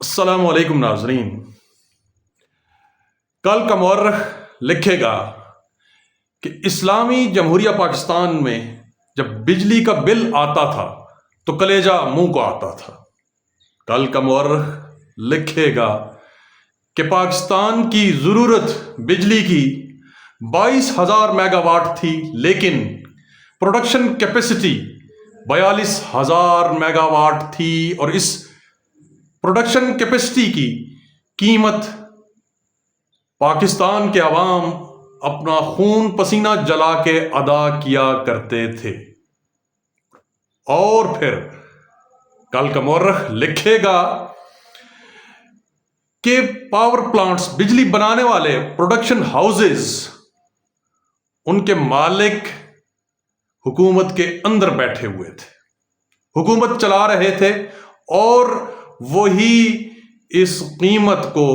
السلام علیکم ناظرین. کل کا مورخ لکھے گا کہ اسلامی جمہوریہ پاکستان میں جب بجلی کا بل آتا تھا تو کلیجہ منہ کو آتا تھا. کل کا مورخ لکھے گا کہ پاکستان کی ضرورت بجلی کی 22,000 میگا واٹ تھی، لیکن پروڈکشن کیپیسٹی 42,000 میگا واٹ تھی، اور اس پروڈکشن کیپیسٹی کی قیمت پاکستان کے عوام اپنا خون پسینہ جلا کے ادا کیا کرتے تھے. اور پھر کل کا مورخ لکھے گا کہ پاور پلانٹس، بجلی بنانے والے پروڈکشن ہاؤسز، ان کے مالک حکومت کے اندر بیٹھے ہوئے تھے، حکومت چلا رہے تھے، اور وہی اس قیمت کو،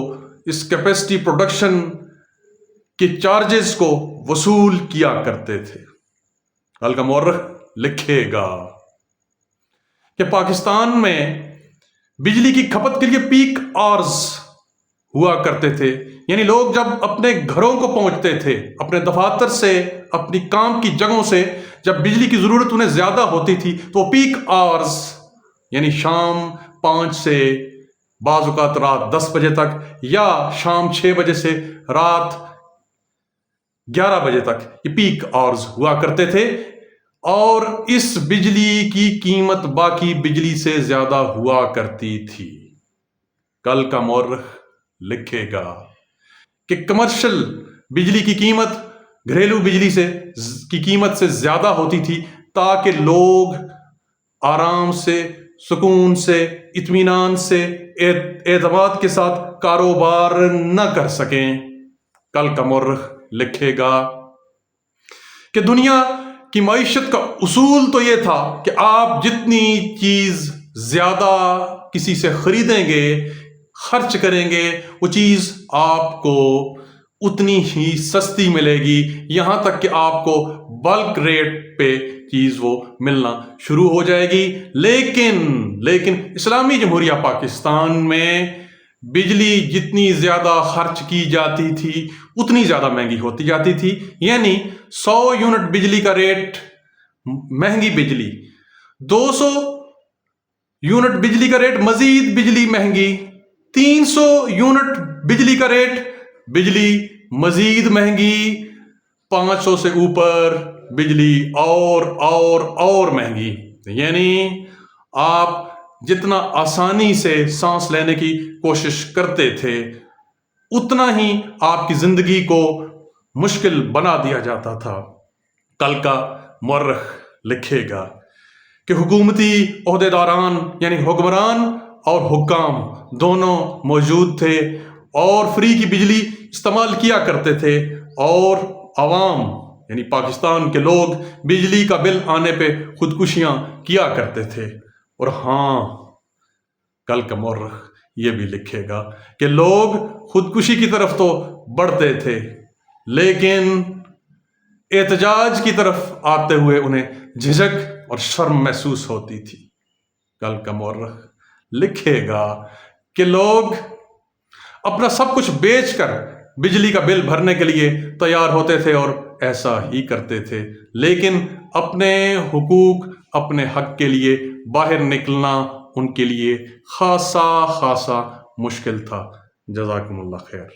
اس کیپیسٹی پروڈکشن کے چارجز کو وصول کیا کرتے تھے. کل کا مورخ لکھے گا کہ پاکستان میں بجلی کی کھپت کے لیے پیک آورز ہوا کرتے تھے، یعنی لوگ جب اپنے گھروں کو پہنچتے تھے، اپنے دفاتر سے، اپنی کام کی جگہوں سے، جب بجلی کی ضرورت انہیں زیادہ ہوتی تھی تو وہ پیک آورز، یعنی شام 5 سے بعض اوقات رات 10 بجے تک، یا شام 6 بجے سے رات 11 بجے تک، یہ پیک آورز ہوا کرتے تھے، اور اس بجلی کی قیمت باقی بجلی سے زیادہ ہوا کرتی تھی. کل کا مورخ لکھے گا کہ کمرشل بجلی کی قیمت گھریلو بجلی کی قیمت سے زیادہ ہوتی تھی، تاکہ لوگ آرام سے، سکون سے، اطمینان سے، اعتماد کے ساتھ کاروبار نہ کر سکیں. کل کا مورخ لکھے گا کہ دنیا کی معیشت کا اصول تو یہ تھا کہ آپ جتنی چیز زیادہ کسی سے خریدیں گے، خرچ کریں گے، وہ چیز آپ کو اتنی ہی سستی ملے گی، یہاں تک کہ آپ کو بلک ریٹ پہ چیز وہ ملنا شروع ہو جائے گی. لیکن اسلامی جمہوریہ پاکستان میں بجلی جتنی زیادہ خرچ کی جاتی تھی اتنی زیادہ مہنگی ہوتی جاتی تھی. یعنی 100 یونٹ بجلی کا ریٹ مہنگی بجلی، 200 یونٹ بجلی کا ریٹ مزید بجلی مہنگی، 300 یونٹ بجلی کا ریٹ بجلی مزید مہنگی، 500 سے اوپر بجلی اور مہنگی. یعنی آپ جتنا آسانی سے سانس لینے کی کوشش کرتے تھے، اتنا ہی آپ کی زندگی کو مشکل بنا دیا جاتا تھا. کل کا مورخ لکھے گا کہ حکومتی عہدیداران، یعنی حکمران اور حکام دونوں موجود تھے، اور فری کی بجلی استعمال کیا کرتے تھے، اور عوام یعنی پاکستان کے لوگ بجلی کا بل آنے پہ خودکشیاں کیا کرتے تھے. اور ہاں، کل کا مورخ یہ بھی لکھے گا کہ لوگ خودکشی کی طرف تو بڑھتے تھے، لیکن احتجاج کی طرف آتے ہوئے انہیں جھجک اور شرم محسوس ہوتی تھی. کل کا مورخ لکھے گا کہ لوگ اپنا سب کچھ بیچ کر بجلی کا بل بھرنے کے لیے تیار ہوتے تھے، اور ایسا ہی کرتے تھے، لیکن اپنے حقوق، اپنے حق کے لیے باہر نکلنا ان کے لیے خاصا مشکل تھا. جزاکم اللہ خیر.